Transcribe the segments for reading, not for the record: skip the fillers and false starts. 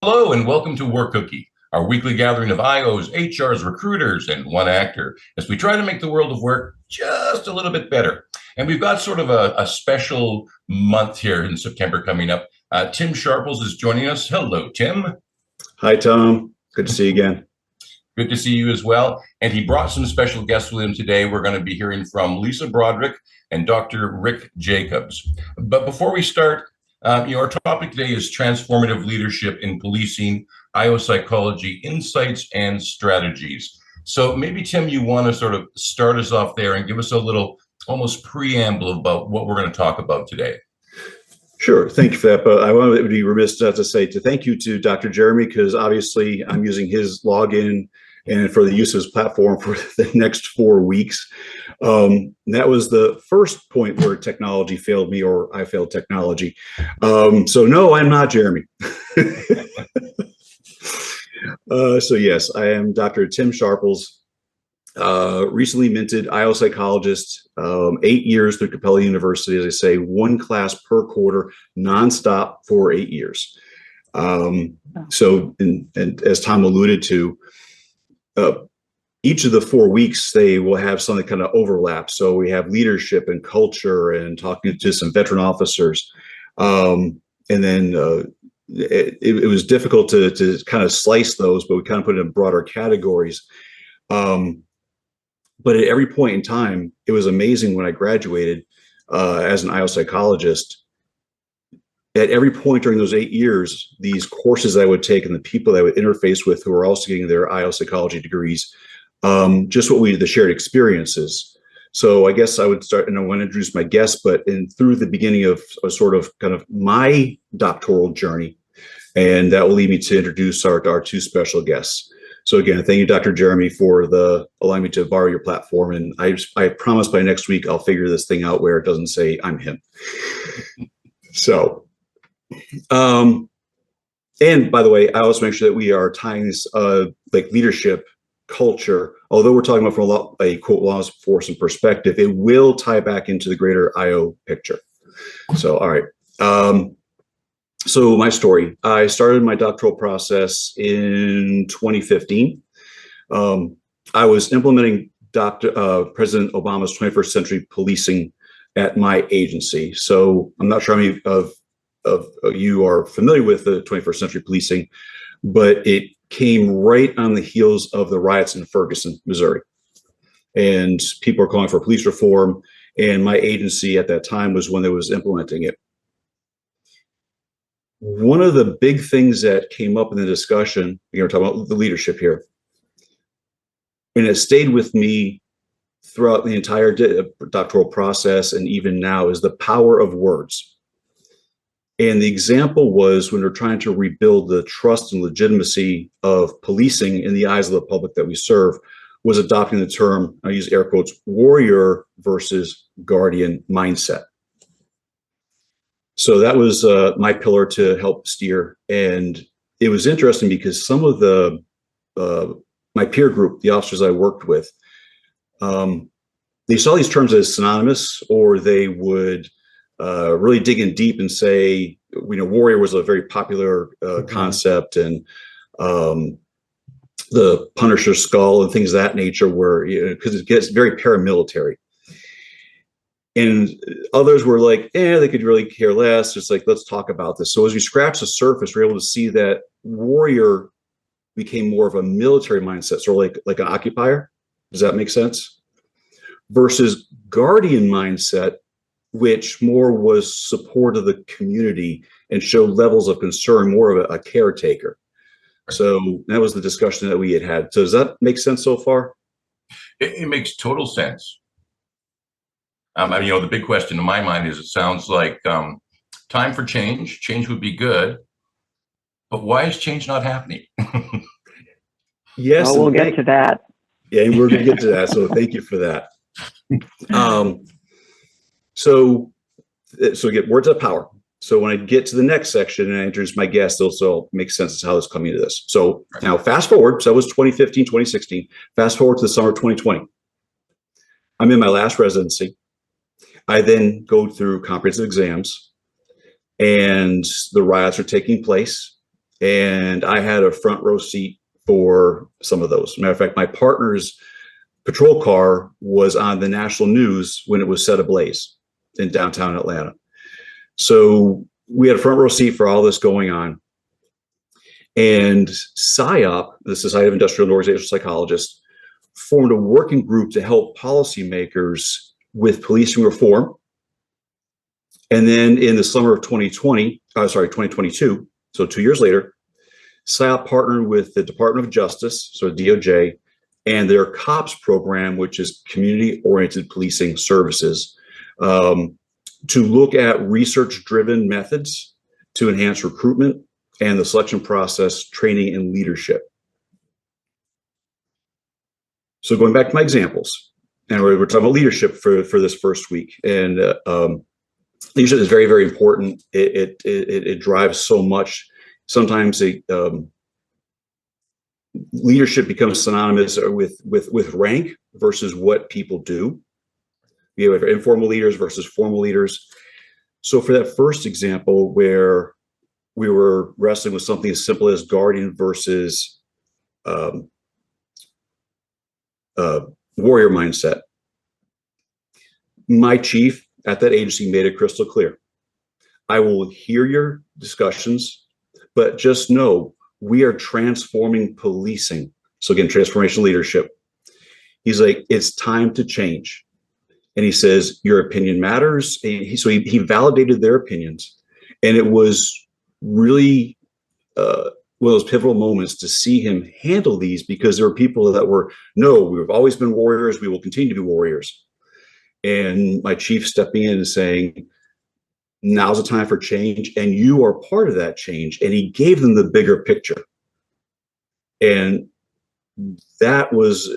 Hello and welcome to Work Cookie, our weekly gathering of IOs, HRs, recruiters, and one actor as we try to make the world of work just a little bit better. And we've got sort of a special month here in September coming up. Tim Sharples is joining us. Hello, Tim. Hi, Tom. Good to see you again. Good to see you as well. And he brought some special guests with him today. We're going to be hearing from Lisa Broderick and Dr. Rick Jacobs. But before we start, our topic today is transformative leadership in policing, IO psychology, insights, and strategies. So maybe, Tim, you want to sort of start us off there and give us a little almost preamble about what we're going to talk about today. Sure. Thank you for that. But I want to be remiss to say thank you to Dr. Jeremy, because obviously I'm using his login and for the use of his platform for the next 4 weeks. That was the first point where technology failed me, or I failed technology. So no, I'm not Jeremy. So yes, I am Dr. Tim Sharples, recently minted IO psychologist, 8 years through Capella University, as I say, 1 class per quarter, nonstop for 8 years. So, and as Tom alluded to, each of the 4 weeks, they will have something kind of overlap. So we have leadership and culture and talking to some veteran officers. And then it was difficult to kind of slice those, but we kind of put it in broader categories. But at every point in time, it was amazing when I graduated as an IO psychologist. At every point during those 8 years, these courses I would take and the people that I would interface with who were also getting their IO psychology degrees, just the shared experiences. So I guess I would start, and I want to introduce my guests, but through the beginning of a sort of kind of my doctoral journey, and that will lead me to introduce our 2 special guests. So again, thank you, Dr. Jeremy, for allowing me to borrow your platform. And I promise by next week, I'll figure this thing out where it doesn't say I'm him. So, and by the way, I also make sure that we are tying this like leadership culture, although we're talking about from a quote law enforcement perspective, it will tie back into the greater IO picture. So, all right. So my story, I started my doctoral process in 2015. I was implementing President Obama's 21st century policing at my agency. So I'm not sure how many of you are familiar with the 21st century policing, but it came right on the heels of the riots in Ferguson, Missouri. And people are calling for police reform. And my agency at that time was one that was implementing it. One of the big things that came up in the discussion, we're talking about the leadership here, and it stayed with me throughout the entire doctoral process and even now, is the power of words. And the example was when we're trying to rebuild the trust and legitimacy of policing in the eyes of the public that we serve, was adopting the term, I use air quotes, warrior versus guardian mindset. So that was my pillar to help steer. And it was interesting because some of my peer group, the officers I worked with, they saw these terms as synonymous, or they would really dig in deep and say, warrior was a very popular concept, and the Punisher skull and things of that nature were, because it gets very paramilitary. And others were like, they could really care less. It's like, let's talk about this. So as we scratch the surface, we're able to see that warrior became more of a military mindset, sort of like an occupier. Does that make sense? Versus guardian mindset, which more was support of the community and showed levels of concern, more of a caretaker. So that was the discussion that we had. So does that make sense so far? It makes total sense. The big question in my mind is, it sounds like time for change. Change would be good, but why is change not happening? Yes. Well, we'll get to that. Yeah, we're going to get to that. So thank you for that. So get words of power. So when I get to the next section and I introduce my guests, also makes sense as how this coming to this. So now fast forward. So that was 2015, 2016. Fast forward to the summer of 2020. I'm in my last residency. I then go through comprehensive exams, and the riots are taking place. And I had a front row seat for some of those. Matter of fact, my partner's patrol car was on the national news when it was set ablaze in downtown Atlanta. So we had a front row seat for all this going on. And SIOP, the Society of Industrial and Organizational Psychologists, formed a working group to help policymakers with policing reform. And then in the summer of 2022, so 2 years later, SIOP partnered with the Department of Justice, so DOJ, and their COPS program, which is Community-Oriented Policing Services, to look at research-driven methods to enhance recruitment and the selection process, training, and leadership. So going back to my examples, and we're talking about leadership for this first week, and leadership is very, very important. It drives so much. Sometimes leadership becomes synonymous with rank versus what people do. We have informal leaders versus formal leaders. So for that first example, where we were wrestling with something as simple as guardian versus warrior mindset, my chief at that agency made it crystal clear. I will hear your discussions, but just know we are transforming policing. So again, transformational leadership. He's like, it's time to change. And he says, your opinion matters. And so he validated their opinions. And it was really one of those pivotal moments to see him handle these, because there were people that were, no, we've always been warriors. We will continue to be warriors. And my chief stepping in and saying, now's the time for change, and you are part of that change. And he gave them the bigger picture. And that was,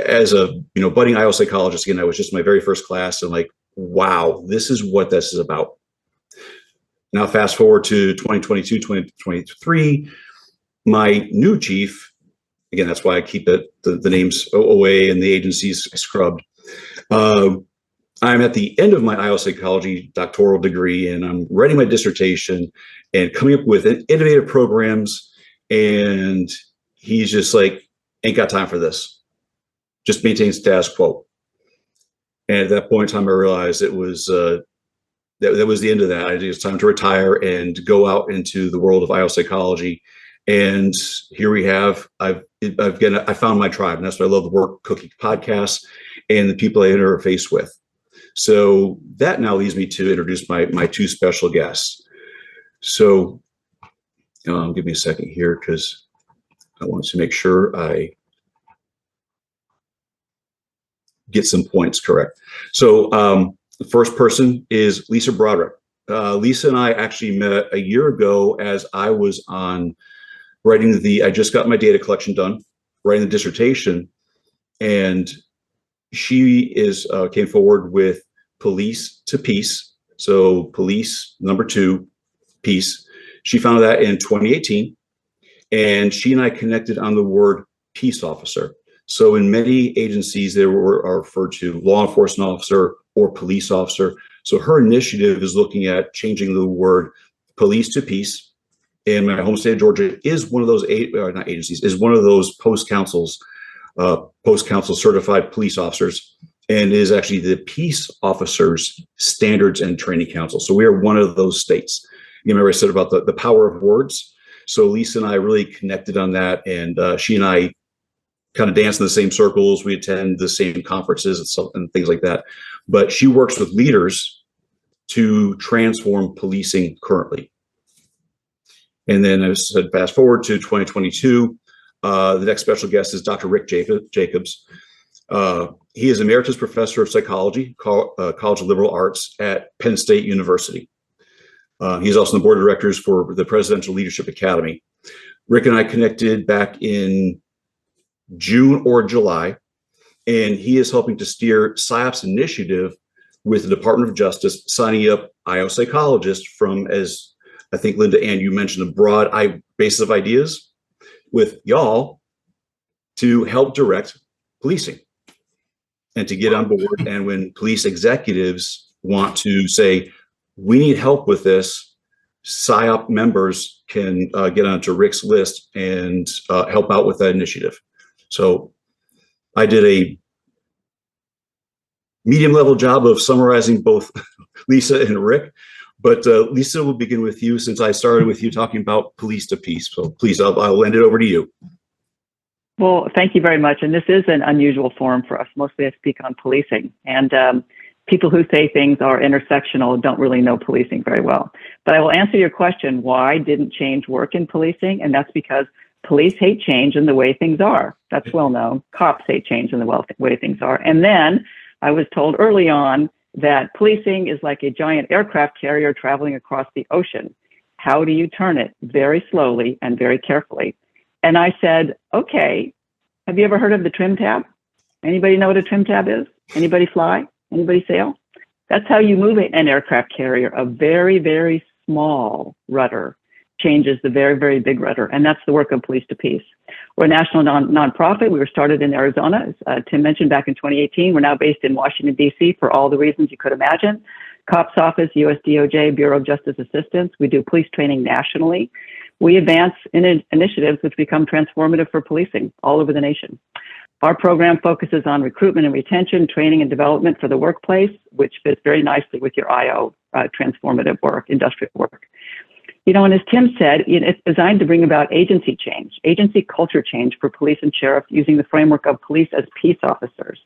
as a budding IO psychologist, again, I was just my very first class, and like, wow, this is what this is about. Now fast forward to 2022, 2023, my new chief, again, that's why I keep the names OA and the agencies scrubbed. I'm at the end of my IO psychology doctoral degree, and I'm writing my dissertation and coming up with innovative programs. And he's just like, ain't got time for this. Just maintain status quo. And at that point in time, I realized it was that was the end of that. It was time to retire and go out into the world of IO psychology. And here we have, I found my tribe, and that's why I love the Work Cookie podcast and the people I interface with. So that now leads me to introduce my two special guests. So give me a second here, because I want to make sure I get some points correct. So the first person is Lisa Broderick. Lisa and I actually met a year ago as I was on writing I just got my data collection done, writing the dissertation, and she came forward with Police to Peace. So police, number 2, peace. She found that in 2018, and she and I connected on the word peace officer. So in many agencies, they are referred to law enforcement officer or police officer. So her initiative is looking at changing the word police to peace. And my home state of Georgia is one of those not agencies, is one of those post-council certified police officers, and is actually the Peace Officers Standards and Training Council. So we are one of those states. You remember I said about the power of words? So Lisa and I really connected on that, and she and I kind of dance in the same circles. We attend the same conferences and things like that. But she works with leaders to transform policing currently. And then I said, fast forward to 2022, the next special guest is Dr. Rick Jacobs. He is Emeritus Professor of Psychology, College of Liberal Arts at Penn State University. He's also on the board of directors for the Presidential Leadership Academy. Rick and I connected back in June or July, and he is helping to steer PSYOP's initiative with the Department of Justice, signing up IO psychologists from, as I think, LindaAnn, you mentioned, a broad basis of ideas with y'all to help direct policing and to get on board. And when police executives want to say, we need help with this, PSYOP members can get onto Rick's list and help out with that initiative. So I did a medium level job of summarizing both Lisa and Rick, but Lisa, will begin with you since I started with you talking about police to peace. So please, I'll lend it over to you. Well, thank you very much. And this is an unusual forum for us. Mostly I speak on policing, and people who say things are intersectional don't really know policing very well. But I will answer your question, why didn't change work in policing? And that's because police hate change in the way things are. That's well known. Cops hate change in the way things are. And then I was told early on that policing is like a giant aircraft carrier traveling across the ocean. How do you turn it? Very slowly and very carefully. And I said, okay, have you ever heard of the trim tab? Anybody know what a trim tab is? Anybody fly? Anybody sail? That's how you move an aircraft carrier. A very, very small rudder changes the very, very big rudder. And that's the work of Police to Peace. We're a national nonprofit. We were started in Arizona, as Tim mentioned, back in 2018. We're now based in Washington, D.C. for all the reasons you could imagine. COPS Office, US DOJ, Bureau of Justice Assistance. We do police training nationally. We advance in initiatives which become transformative for policing all over the nation. Our program focuses on recruitment and retention, training and development for the workplace, which fits very nicely with your IO transformative work, industrial work. You know, and as Tim said, it's designed to bring about agency change, agency culture change for police and sheriff using the framework of police as peace officers,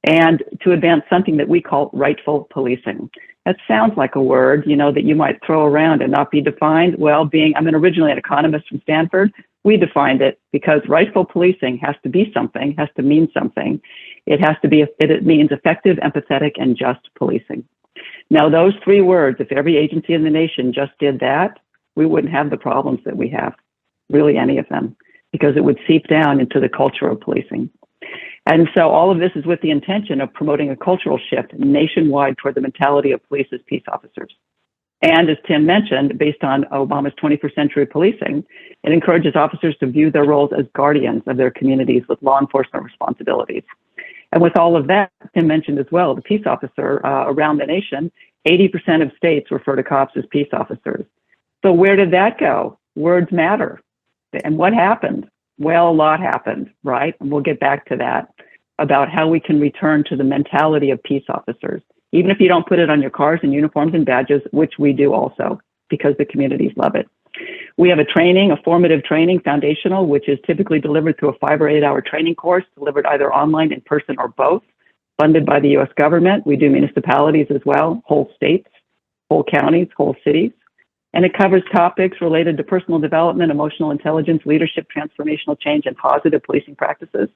and to advance something that we call rightful policing. That sounds like a word, you know, that you might throw around and not be defined. Well, I'm originally an economist from Stanford. We defined it because rightful policing has to be something, has to mean something. It means effective, empathetic, and just policing. Now, those three words, if every agency in the nation just did that, we wouldn't have the problems that we have, really any of them, because it would seep down into the culture of policing. And so all of this is with the intention of promoting a cultural shift nationwide toward the mentality of police as peace officers. And as Tim mentioned, based on Obama's 21st century policing, it encourages officers to view their roles as guardians of their communities with law enforcement responsibilities. And with all of that, Tim mentioned as well, the peace officer around the nation, 80% of states refer to cops as peace officers. So where did that go? Words matter. And what happened? Well, a lot happened, right? And we'll get back to that, about how we can return to the mentality of peace officers, even if you don't put it on your cars and uniforms and badges, which we do also, because the communities love it. We have a formative training, foundational, which is typically delivered through a 5 or 8 hour training course, delivered either online, in person, or both, funded by the U.S. government. We do municipalities as well, whole states, whole counties, whole cities. And it covers topics related to personal development, emotional intelligence, leadership, transformational change, and positive policing practices.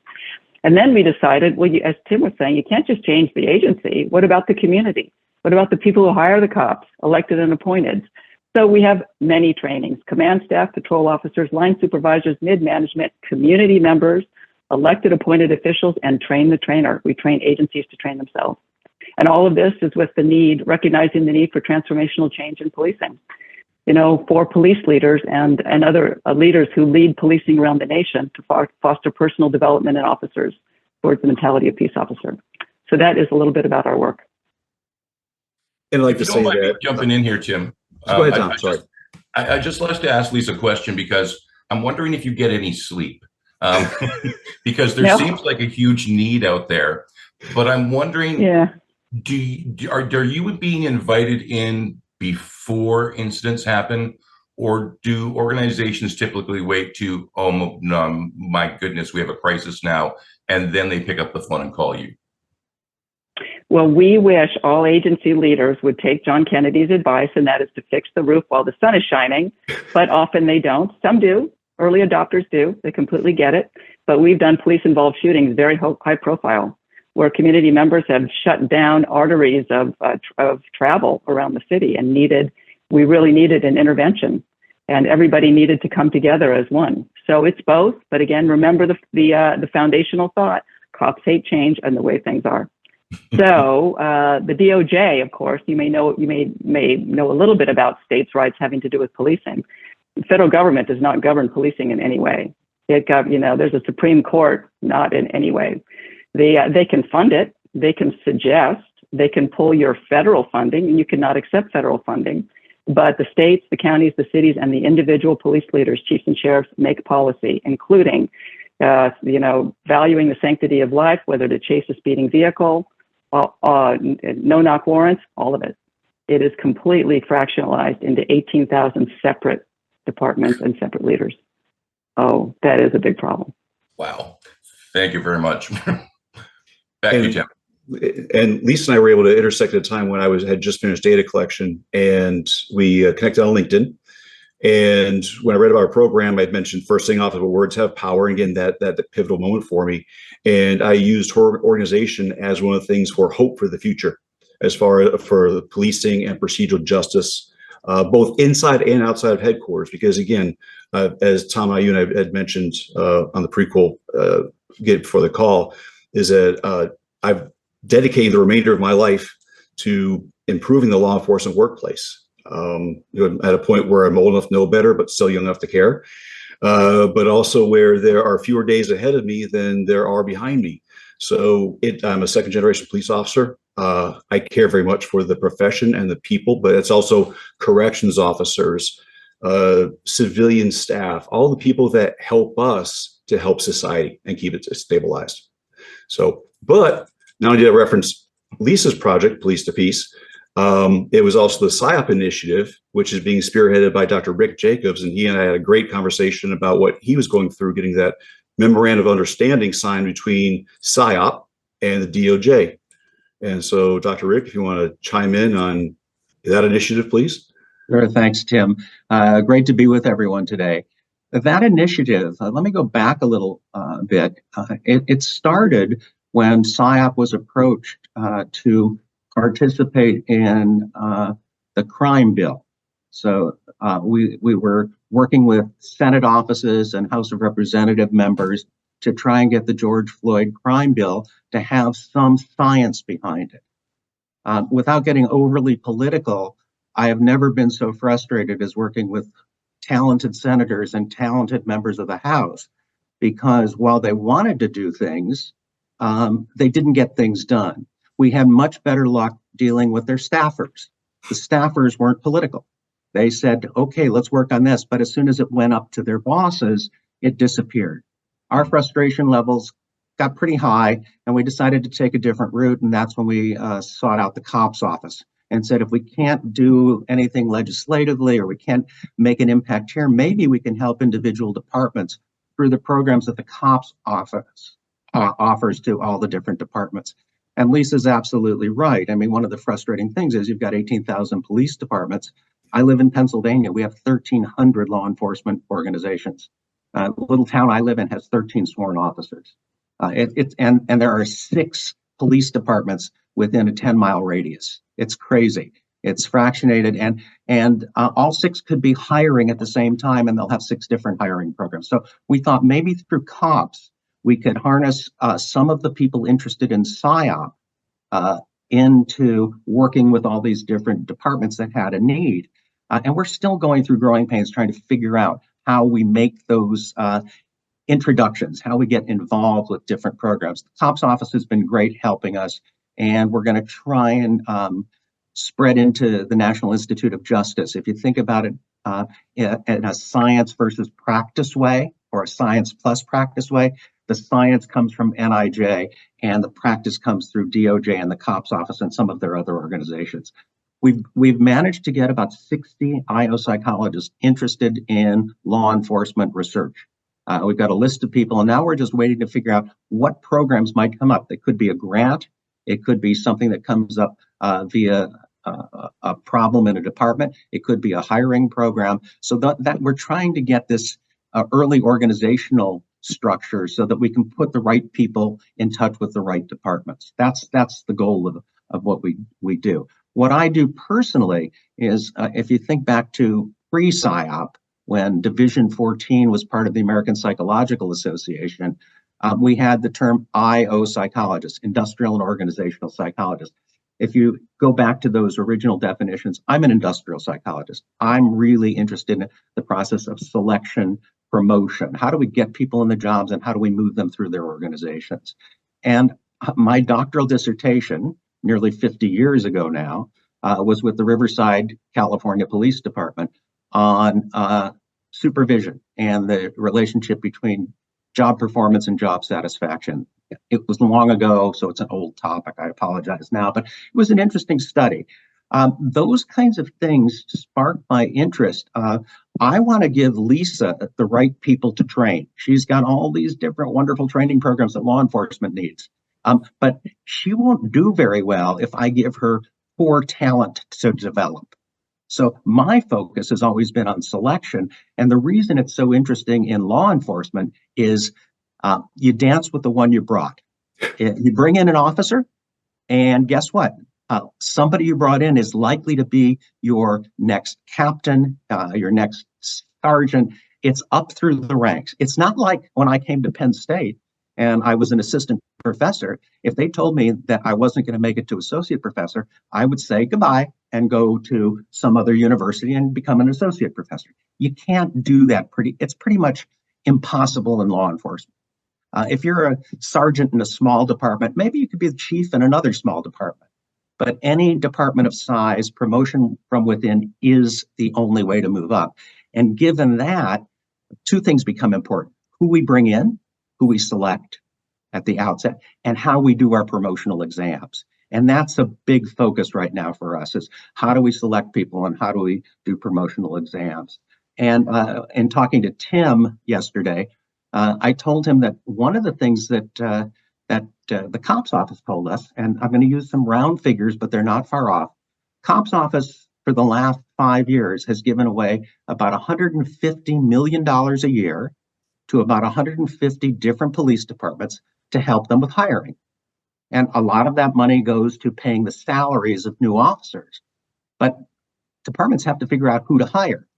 And then we decided, well, as Tim was saying, you can't just change the agency. What about the community? What about the people who hire the cops, elected and appointed? So we have many trainings: command staff, patrol officers, line supervisors, mid-management, community members, elected appointed officials, and train the trainer. We train agencies to train themselves. And all of this is with recognizing the need for transformational change in policing. You know, for police leaders and other leaders who lead policing around the nation to foster personal development in officers towards the mentality of peace officer. So that is a little bit about our work. And I'd like to say that. Jumping in here, Tim. Go ahead, Tom. Sorry. I just like to ask Lisa a question because I'm wondering if you get any sleep. Because there seems like a huge need out there. But I'm wondering, are you being invited in before incidents happen, or do organizations typically wait to, oh no, my goodness, we have a crisis now, and then they pick up the phone and call you? Well, we wish all agency leaders would take John Kennedy's advice, and that is to fix the roof while the sun is shining, but often they don't. Some do. Early adopters do. They completely get it. But we've done police-involved shootings, very high profile, where community members have shut down arteries of travel around the city, and we really needed an intervention, and everybody needed to come together as one. So it's both, but again, remember the foundational thought: cops hate change and the way things are. So the DOJ, of course, you may know a little bit about states' rights having to do with policing. The federal government does not govern policing in any way. There's a Supreme Court, not in any way. They can fund it, they can suggest, they can pull your federal funding, and you cannot accept federal funding. But the states, the counties, the cities, and the individual police leaders, chiefs and sheriffs, make policy, including, valuing the sanctity of life, whether to chase a speeding vehicle, no-knock warrants, all of it. It is completely fractionalized into 18,000 separate departments and separate leaders. Oh, that is a big problem. Wow. Thank you very much. Back to you, Tim. And Lisa and I were able to intersect at a time when I had just finished data collection, and we connected on LinkedIn. And when I read about our program, I'd mentioned first thing off of words have power. And again, that pivotal moment for me. And I used her organization as one of the things for hope for the future, as far as for the policing and procedural justice, both inside and outside of headquarters. Because again, as Tom, you and I had mentioned on the prequel before the call, is that I've dedicated the remainder of my life to improving the law enforcement workplace. At a point where I'm old enough to know better, but still young enough to care. But also where there are fewer days ahead of me than there are behind me. So I'm a second generation police officer. I care very much for the profession and the people, but it's also corrections officers, civilian staff, all the people that help us to help society and keep it stabilized. So, but not only did I reference Lisa's project, Police to Peace, it was also the PSYOP initiative, which is being spearheaded by Dr. Rick Jacobs, and he and I had a great conversation about what he was going through, getting that memorandum of understanding signed between PSYOP and the DOJ. And so, Dr. Rick, if you want to chime in on that initiative, please. Sure, thanks, Tim. Great to be with everyone today. That initiative, let me go back a little bit. It started when PSYOP was approached to participate in the crime bill. So we were working with Senate offices and House of Representative members to try and get the George Floyd crime bill to have some science behind it. Without getting overly political, I have never been so frustrated as working with talented senators and talented members of the House, because while they wanted to do things, they didn't get things done. We had much better luck dealing with their staffers. The staffers weren't political. They said, okay, let's work on this. But as soon as it went up to their bosses, it disappeared. Our frustration levels got pretty high, and we decided to take a different route. And that's when we sought out the cops office and said, if we can't do anything legislatively or we can't make an impact here, maybe we can help individual departments through the programs that the cops office offers to all the different departments. And Lisa's absolutely right. I mean, one of the frustrating things is you've got 18,000 police departments. I live in Pennsylvania. We have 1,300 law enforcement organizations. The little town I live in has 13 sworn officers. And there are 6 police departments within a 10-mile radius. It's crazy. It's fractionated, and all 6 could be hiring at the same time, and they'll have 6 different hiring programs. So we thought maybe through cops, we could harness some of the people interested in PSYOP into working with all these different departments that had a need. And we're still going through growing pains trying to figure out how we make those introductions, how we get involved with different programs. The cops office has been great helping us, and we're going to try and spread into the National Institute of Justice. If you think about it in a science versus practice way, or a science plus practice way, the science comes from NIJ and the practice comes through DOJ and the cops office and some of their other organizations. We've managed to get about 60 IO psychologists interested in law enforcement research. We've got a list of people, and now we're just waiting to figure out what programs might come up. It could be a grant. It could be something that comes up via a problem in a department. It could be a hiring program. So that we're trying to get this early organizational structure so that we can put the right people in touch with the right departments. That's the goal of what we do. What I do personally is, if you think back to pre-PSYOP, when Division 14 was part of the American Psychological Association, we had the term IO psychologist, industrial and organizational psychologist. If you go back to those original definitions, I'm an industrial psychologist. I'm really interested in the process of selection, promotion. How do we get people in the jobs, and how do we move them through their organizations? And my doctoral dissertation, nearly 50 years ago now, was with the Riverside, California Police Department on supervision and the relationship between job performance and job satisfaction. It was long ago, so it's an old topic. I apologize now, but it was an interesting study. Those kinds of things sparked my interest. I want to give Lisa the right people to train. She's got all these different wonderful training programs that law enforcement needs. But she won't do very well if I give her poor talent to develop. So my focus has always been on selection. And the reason it's so interesting in law enforcement is you dance with the one you brought. You bring in an officer, and guess what? Somebody you brought in is likely to be your next captain, your next sergeant. It's up through the ranks. It's not like when I came to Penn State and I was an assistant professor. If they told me that I wasn't going to make it to associate professor, I would say goodbye and go to some other university and become an associate professor. You can't do that. It's pretty much impossible in law enforcement. If you're a sergeant in a small department, maybe you could be the chief in another small department. But any department of size, promotion from within is the only way to move up. And given that, two things become important: who we bring in, who we select at the outset, and how we do our promotional exams. And that's a big focus right now for us, is how do we select people and how do we do promotional exams? And in talking to Tim yesterday, I told him that one of the things that the cops office told us, and I'm going to use some round figures, but they're not far off. Cops office for the last 5 years has given away about $150 million a year to about 150 different police departments to help them with hiring. And a lot of that money goes to paying the salaries of new officers. But departments have to figure out who to hire.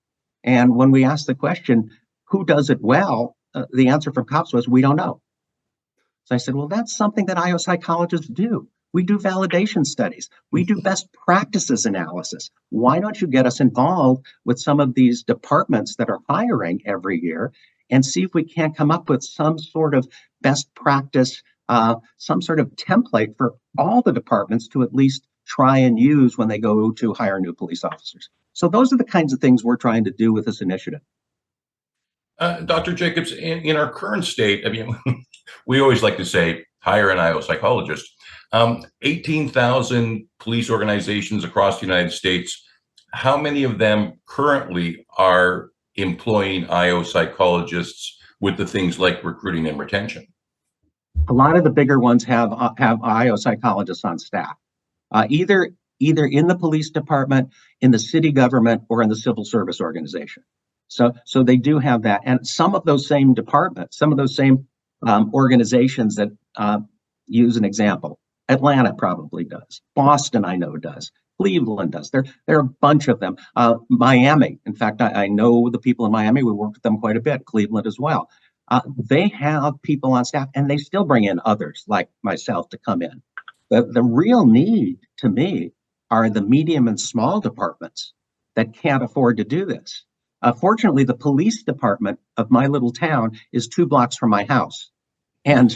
And when we asked the question, who does it well, the answer from cops was, we don't know. So I said, well, that's something that IO psychologists do. We do validation studies. We do best practices analysis. Why don't you get us involved with some of these departments that are hiring every year and see if we can't come up with some sort of best practice, some sort of template for all the departments to at least try and use when they go to hire new police officers. So those are the kinds of things we're trying to do with this initiative. Dr. Jacobs, in our current state, I mean, we always like to say hire an IO psychologist. 18,000 police organizations across the United States. How many of them currently are employing IO psychologists with the things like recruiting and retention? A lot of the bigger ones have IO psychologists on staff, either in the police department, in the city government, or in the civil service organization. So they do have that. And some of those same departments, some of those same organizations that use an example, Atlanta probably does. Boston, I know, does. Cleveland does. There are a bunch of them. Miami, in fact, I know the people in Miami. We work with them quite a bit. Cleveland as well. They have people on staff, and they still bring in others like myself to come in. The real need, to me, are the medium and small departments that can't afford to do this. Fortunately, the police department of my little town is 2 blocks from my house. And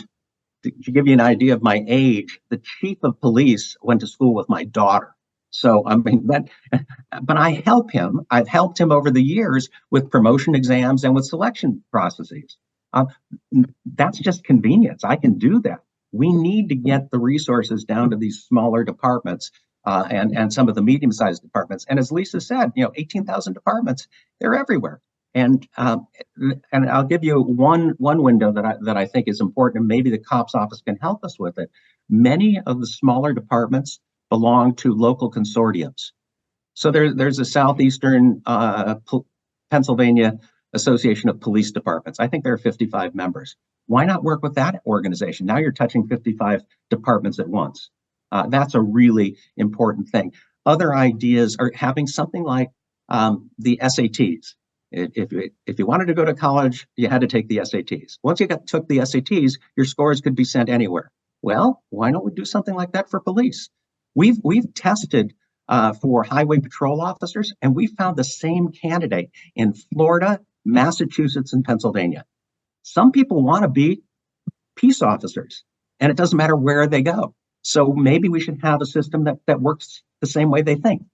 to give you an idea of my age, the chief of police went to school with my daughter. So, I mean, but I help him. I've helped him over the years with promotion exams and with selection processes. That's just convenience. I can do that. We need to get the resources down to these smaller departments and some of the medium-sized departments. And as Lisa said, 18,000 departments, they're everywhere. And I'll give you one window that I think is important, and maybe the cops office can help us with it. Many of the smaller departments belong to local consortiums. So there's a Southeastern Pennsylvania Association of Police Departments. I think there are 55 members. Why not work with that organization? Now you're touching 55 departments at once. That's a really important thing. Other ideas are having something like the SATs. If you wanted to go to college, you had to take the SATs. Once you took the SATs, your scores could be sent anywhere. Well, why don't we do something like that for police? We've tested for highway patrol officers, and we found the same candidate in Florida, Massachusetts, and Pennsylvania. Some people want to be peace officers, and it doesn't matter where they go. So maybe we should have a system that works the same way they think.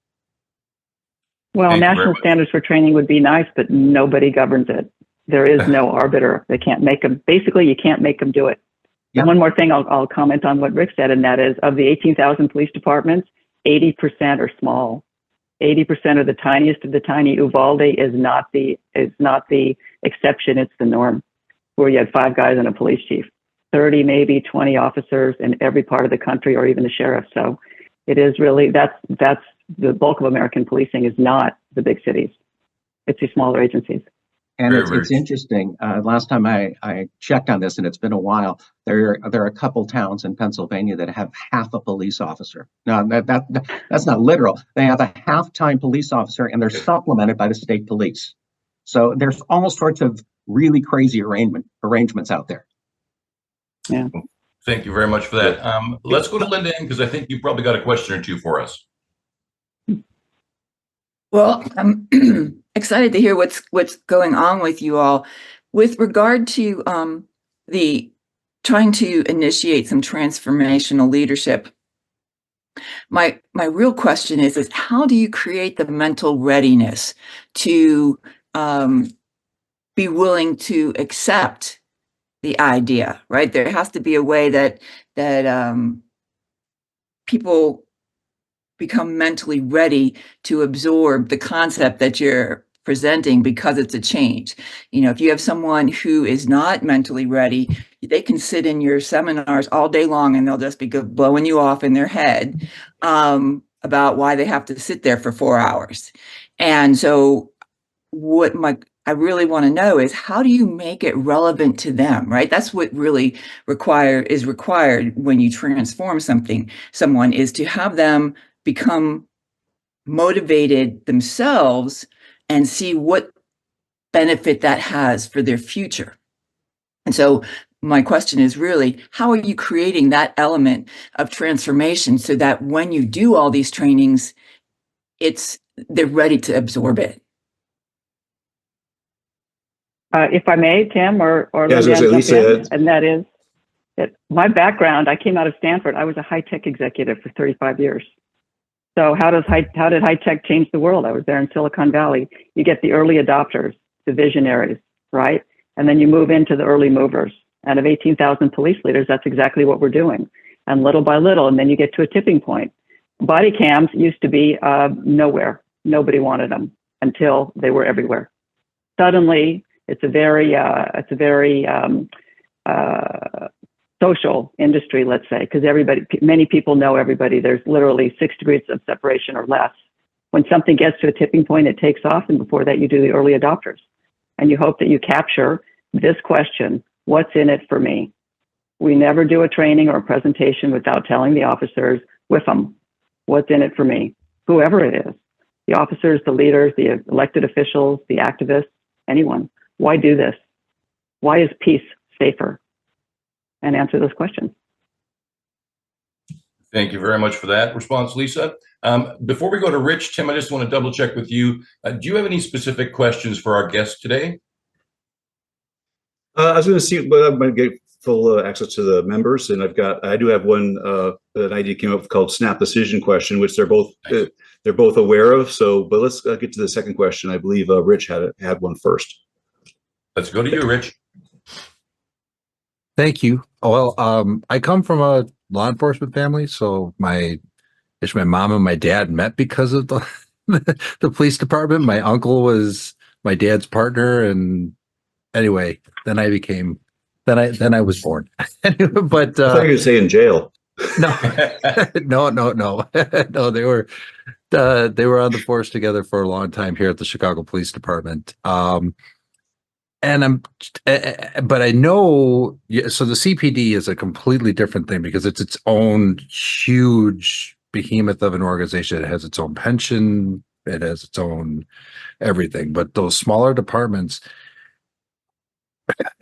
Well, Thank you very national much. standards for training would be nice, but nobody governs it. There is no arbiter. They can't make them. Basically, you can't make them do it. Yeah. And one more thing, I'll comment on what Rick said, and that is of the 18,000 police departments, 80% are small. 80% are the tiniest of the tiny. Uvalde is not the exception. It's the norm, where you had 5 guys and a police chief, 30, maybe 20 officers in every part of the country, or even the sheriff. So it is really, that's the bulk of American policing is not the big cities. It's the smaller agencies. And Very, it's interesting. Last time I checked on this, and it's been a while, there are a couple towns in Pennsylvania that have half a police officer. Now, that's not literal. They have a half-time police officer, and they're supplemented by the state police. So there's all sorts of really crazy arrangements out there. Yeah. Thank you very much for that. Let's go to LindaAnn, because I think you probably got a question or two for us. Well, I'm excited to hear what's going on with you all. With regard to the trying to initiate some transformational leadership, my real question is how do you create the mental readiness to be willing to accept the idea, right? There has to be a way that people become mentally ready to absorb the concept that you're presenting, because it's a change. You know, if you have someone who is not mentally ready, they can sit in your seminars all day long and they'll just be blowing you off in their head about why they have to sit there for 4 hours. And so what I really want to know is, how do you make it relevant to them, right? That's what really is required when you transform someone, is to have them become motivated themselves and see what benefit that has for their future. And so my question is really, how are you creating that element of transformation so that when you do all these trainings, they're ready to absorb it? If I may, Tim, or Yeah, I was gonna say, Lisa, and that is that my background. I came out of Stanford. I was a high-tech executive for 35 years. So how did high-tech change the world? I was there in Silicon Valley. You get the early adopters, the visionaries, right? And then you move into the early movers. And of 18,000 police leaders, that's exactly what we're doing. And little by little, and then you get to a tipping point. Body cams used to be nowhere. Nobody wanted them until they were everywhere. Suddenly, it's a very social industry, let's say, because many people know everybody. There's literally 6 degrees of separation or less. When something gets to a tipping point, it takes off, and before that, you do the early adopters. And you hope that you capture this question: what's in it for me? We never do a training or a presentation without telling the officers with them, what's in it for me? Whoever it is, the officers, the leaders, the elected officials, the activists, anyone. Why do this? Why is peace safer? And answer those questions. Thank you very much for that response, Lisa. Before we go to Rich, Tim, I just want to double check with you. Do you have any specific questions for our guest today? I was going to see, but I'm going to get full access to the members, and I do have one an idea came up called Snap Decision question, which they're both aware of. So, but let's get to the second question. I believe Rich had one first. Let's go to you, Rich. Thank you. Well, I come from a law enforcement family, so my mom and my dad met because of the the police department. My uncle was my dad's partner, and anyway, then I was born. But I thought you were going to say in jail. No, no, they were on the force together for a long time here at the Chicago Police Department. But I know, so the CPD is a completely different thing because it's its own huge behemoth of an organization. It has its own pension, it has its own everything. But those smaller departments,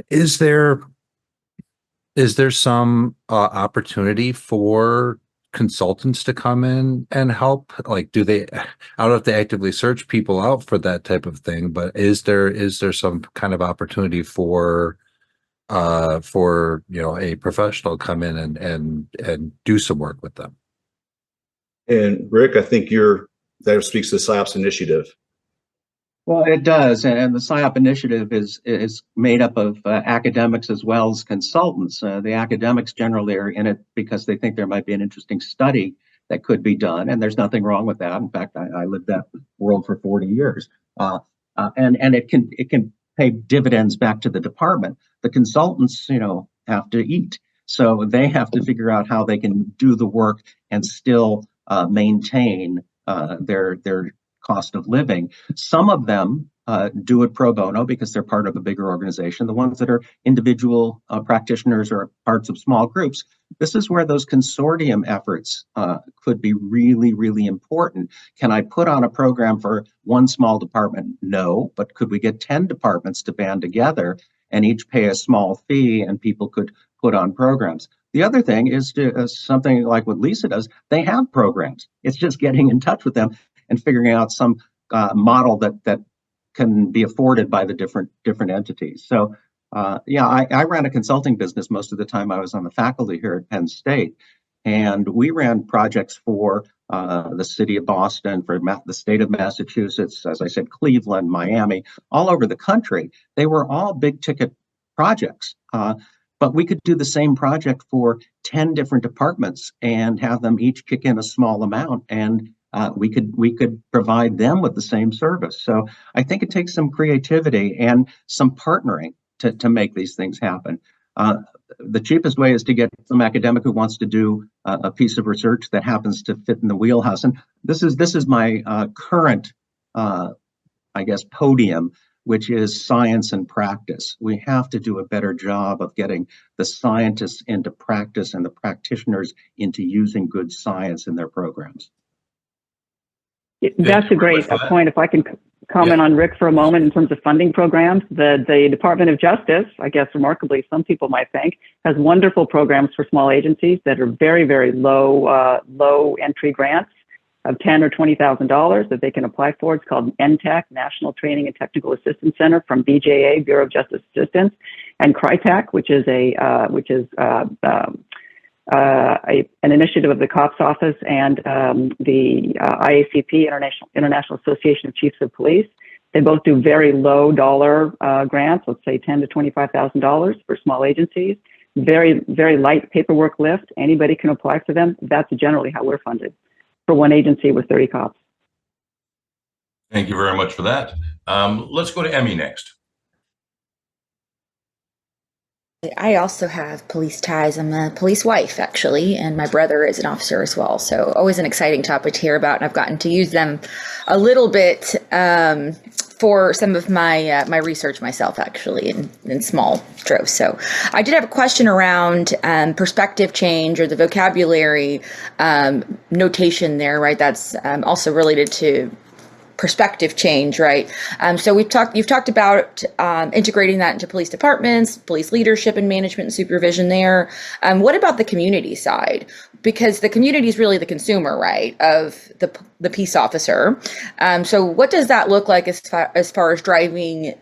is there some opportunity for consultants to come in and help? Like, I don't know if they actively search people out for that type of thing, but is there some kind of opportunity for for a professional to come in and do some work with them. And Rick, I think that speaks to the PsyOps initiative. Well, it does, and the PsyOp initiative is made up of academics as well as consultants. The academics generally are in it because they think there might be an interesting study that could be done, and there's nothing wrong with that. In fact, I lived that world for 40 years, and it can pay dividends back to the department. The consultants, have to eat, so they have to figure out how they can do the work and still maintain their cost of living. Some of them do it pro bono because they're part of a bigger organization. The ones that are individual practitioners or parts of small groups, this is where those consortium efforts could be really, really important. Can I put on a program for one small department? No, but could we get 10 departments to band together and each pay a small fee and people could put on programs? The other thing is something like what Lisa does. They have programs. It's just getting in touch with them and figuring out some model that can be afforded by the different entities. So, I ran a consulting business most of the time I was on the faculty here at Penn State, and we ran projects for the city of Boston, for the state of Massachusetts, as I said, Cleveland, Miami, all over the country. They were all big ticket projects, but we could do the same project for 10 different departments and have them each kick in a small amount, and we could provide them with the same service. So I think it takes some creativity and some partnering to make these things happen. The cheapest way is to get some academic who wants to do a piece of research that happens to fit in the wheelhouse. And this is my current, podium, which is science and practice. We have to do a better job of getting the scientists into practice and the practitioners into using good science in their programs. That's a great point. If I can comment on Rick for a moment in terms of funding programs, the Department of Justice, I guess remarkably, some people might think, has wonderful programs for small agencies that are very, very low entry grants of $10,000 or $20,000 that they can apply for. It's called NTAC, National Training and Technical Assistance Center, from BJA, Bureau of Justice Assistance, and CRITAC, which is an initiative of the COPS office and the IACP, International Association of Chiefs of Police. They both do very low dollar grants, let's say $10,000 to $25,000 for small agencies. Very, very light paperwork lift. Anybody can apply for them. That's generally how we're funded for one agency with 30 cops. Thank you very much for that. Let's go to Emmy next. I also have police ties. I'm a police wife, actually, and my brother is an officer as well. So always an exciting topic to hear about, and I've gotten to use them a little bit for some of my my research myself, actually, in small droves. So I did have a question around perspective change, or the vocabulary notation there, right? That's also related to perspective change, right? So you've talked about integrating that into police departments, police leadership and management and supervision there. What about the community side? Because the community is really the consumer, right, of the peace officer. So what does that look like as far as driving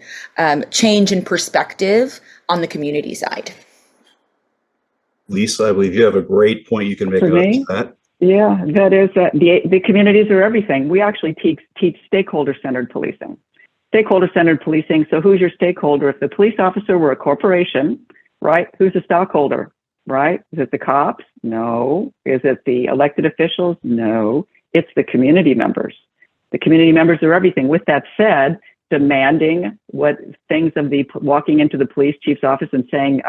change in perspective on the community side? Lisa, I believe you have a great point you can make about that. Yeah, that is the communities are everything. We actually teach stakeholder-centered policing. Stakeholder-centered policing. So who's your stakeholder? If the police officer were a corporation, right? Who's the stockholder, right? Is it the cops? No. Is it the elected officials? No. It's the community members. The community members are everything. With that said, demanding what things of the walking into the police chief's office and saying,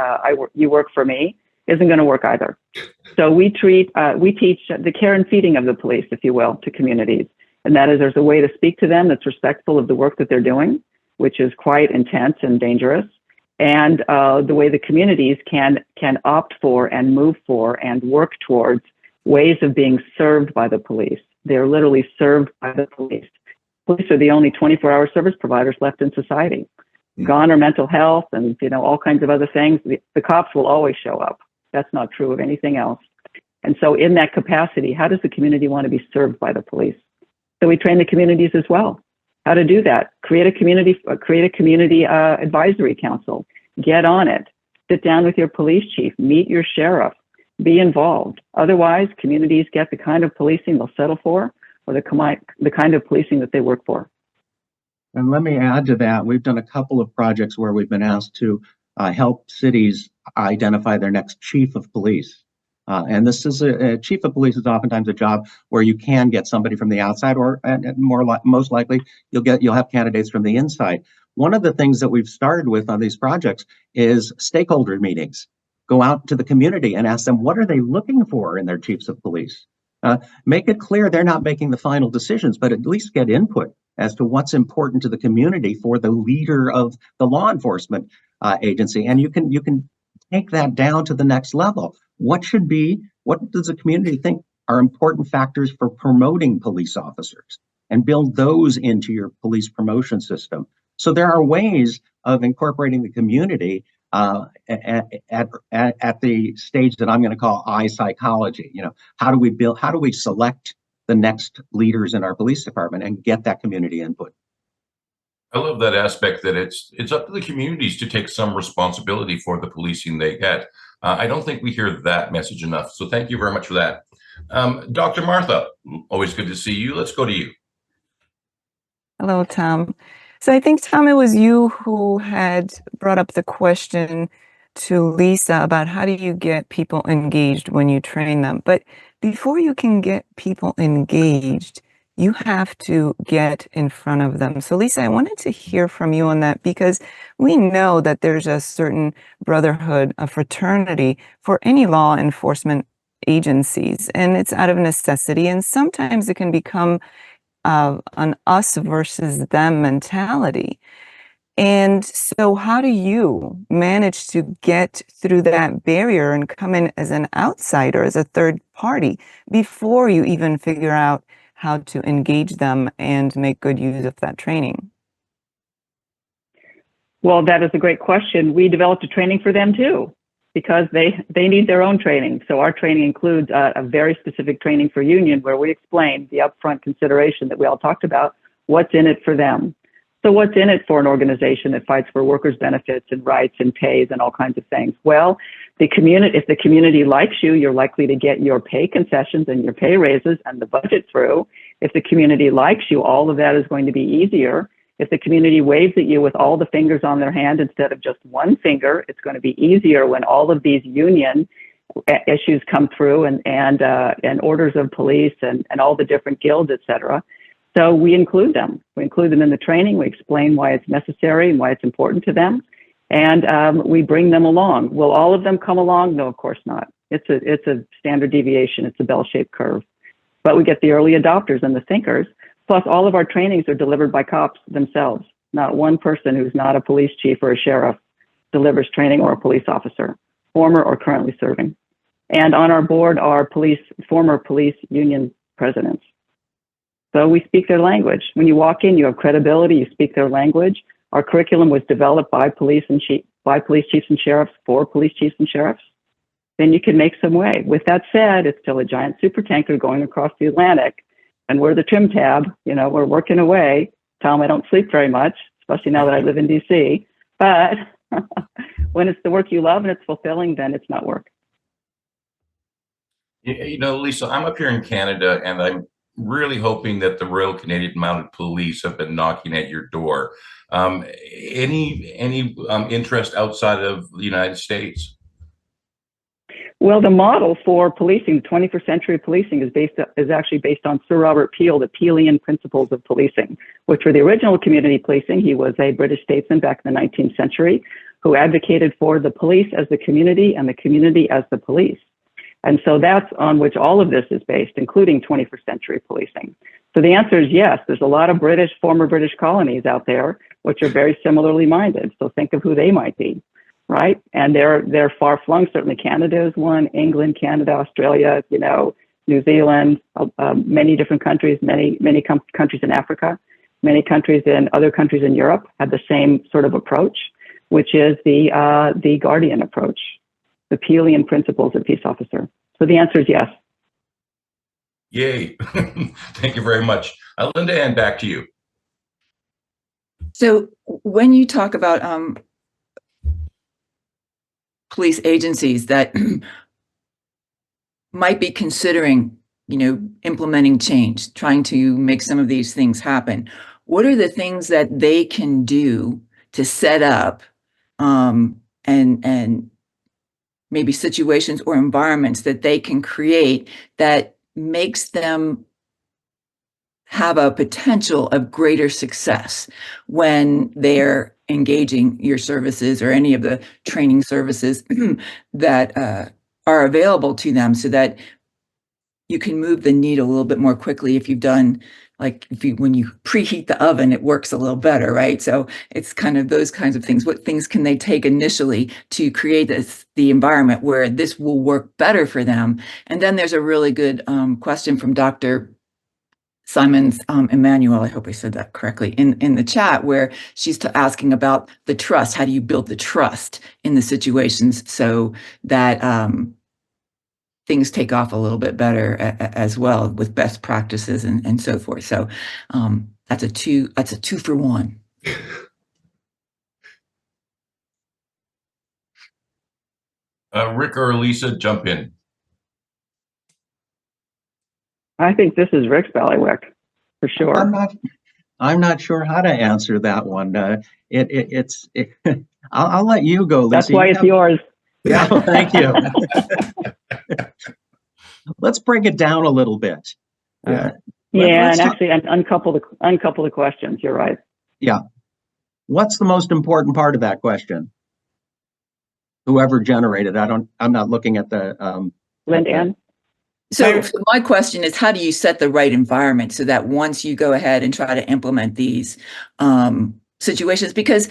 "You work for me," isn't going to work either. So we teach the care and feeding of the police, if you will, to communities. And that is, there's a way to speak to them that's respectful of the work that they're doing, which is quite intense and dangerous. And the way the communities can opt for and move for and work towards ways of being served by the police. They're literally served by the police. Police are the only 24-hour service providers left in society. Gone are mental health and all kinds of other things. The cops will always show up. That's not true of anything else. And so in that capacity, how does the community want to be served by the police? So we train the communities as well. How to do that? Create a community advisory council. Get on it. Sit down with your police chief, meet your sheriff, be involved. Otherwise, communities get the kind of policing they'll settle for, or the kind of policing that they work for. And let me add to that, we've done a couple of projects where we've been asked to help cities identify their next chief of police. And this is a chief of police is oftentimes a job where you can get somebody from the outside, or most likely you'll have candidates from the inside. One of the things that we've started with on these projects is stakeholder meetings. Go out to the community and ask them, what are they looking for in their chiefs of police? Make it clear they're not making the final decisions, but at least get input as to what's important to the community for the leader of the law enforcement agency. And you can take that down to the next level. What does the community think are important factors for promoting police officers, and build those into your police promotion system? So there are ways of incorporating the community at the stage that I'm going to call I psychology. How do we select the next leaders in our police department and get that community input? I love that aspect, that it's up to the communities to take some responsibility for the policing they get. I don't think we hear that message enough. So thank you very much for that. Dr. Martha, always good to see you. Let's go to you. Hello, Tom. So I think, Tom, it was you who had brought up the question to Lisa about how do you get people engaged when you train them. But before you can get people engaged, you have to get in front of them. So Lisa, I wanted to hear from you on that, because we know that there's a certain brotherhood, a fraternity for any law enforcement agencies, and it's out of necessity. And sometimes it can become an us versus them mentality. And so how do you manage to get through that barrier and come in as an outsider, as a third party, before you even figure out how to engage them and make good use of that training? Well, that is a great question. We developed a training for them too, because they need their own training. So our training includes a very specific training for union, where we explain the upfront consideration that we all talked about, what's in it for them. So what's in it for an organization that fights for workers' benefits and rights and pays and all kinds of things? Well, if the community likes you, you're likely to get your pay concessions and your pay raises and the budget through. If the community likes you, all of that is going to be easier. If the community waves at you with all the fingers on their hand instead of just one finger, it's going to be easier when all of these union issues come through, and orders of police and all the different guilds, et cetera. So we include them. We include them in the training. We explain why it's necessary and why it's important to them. And we bring them along. Will all of them come along? No, of course not. It's a standard deviation. It's a bell-shaped curve. But we get the early adopters and the thinkers. Plus, all of our trainings are delivered by cops themselves. Not one person who's not a police chief or a sheriff delivers training, or a police officer, former or currently serving. And on our board are former police union presidents. So we speak their language. When you walk in, you have credibility, you speak their language. Our curriculum was developed by police chiefs and sheriffs for police chiefs and sheriffs. Then you can make some way. With that said, it's still a giant super tanker going across the Atlantic, and we're the trim tab. We're working away. Tom, I don't sleep very much, especially now that I live in DC. But when it's the work you love and it's fulfilling, then it's not work. Lisa, I'm up here in Canada, and I'm really hoping that the Royal Canadian Mounted Police have been knocking at your door. Any interest outside of the United States? Well, the model for policing, the 21st century policing, is actually based on Sir Robert Peel, the Peelian principles of policing, which were the original community policing. He was a British statesman back in the 19th century who advocated for the police as the community and the community as the police. And so that's on which all of this is based, including 21st century policing. So the answer is yes. There's a lot of former British colonies out there which are very similarly minded. So think of who they might be, right? And they're far flung. Certainly Canada is one, England, Canada, Australia, New Zealand, many different countries, many countries in Africa, many countries in other countries in Europe have the same sort of approach, which is the Guardian approach, the Peelian principles of peace officer. So the answer is yes. Yay. Thank you very much. LindaAnn, back to you. So when you talk about police agencies that might be considering, implementing change, trying to make some of these things happen, what are the things that they can do to set up and maybe situations or environments that they can create that makes them have a potential of greater success when they're engaging your services or any of the training services that are available to them, so that you can move the needle a little bit more quickly. If you've done, when you preheat the oven, it works a little better, right? So it's kind of those kinds of things. What things can they take initially to create the environment where this will work better for them? And then there's a really good question from Dr. Simmons, Emmanuel, I hope I said that correctly, in the chat, where she's asking about the trust. How do you build the trust in the situations so that things take off a little bit better as well, with best practices and so forth. So that's a two for one. Rick or Lisa, jump in. I think this is Rick's bailiwick for sure. I'm not sure how to answer that one. I'll let you go, Lisa. That's why it's yours. Yeah, thank you. Let's break it down a little bit. And actually uncouple the questions. You're right. Yeah. What's the most important part of that question? Whoever generated, I'm not looking at the LindaAnn. So my question is, how do you set the right environment so that once you go ahead and try to implement these situations? Because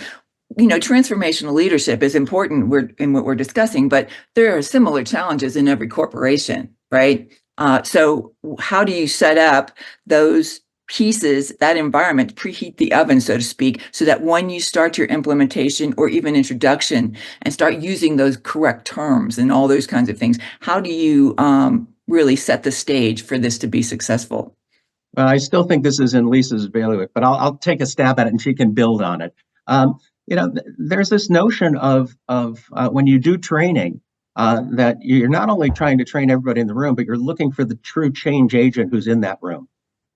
transformational leadership is important in what we're discussing, but there are similar challenges in every corporation, right? So how do you set up those pieces, that environment, preheat the oven, so to speak, so that when you start your implementation or even introduction and start using those correct terms and all those kinds of things, how do you really set the stage for this to be successful? Well, I still think this is in Lisa's bailiwick, but I'll take a stab at it and she can build on it. There's this notion of when you do training, that you're not only trying to train everybody in the room, but you're looking for the true change agent who's in that room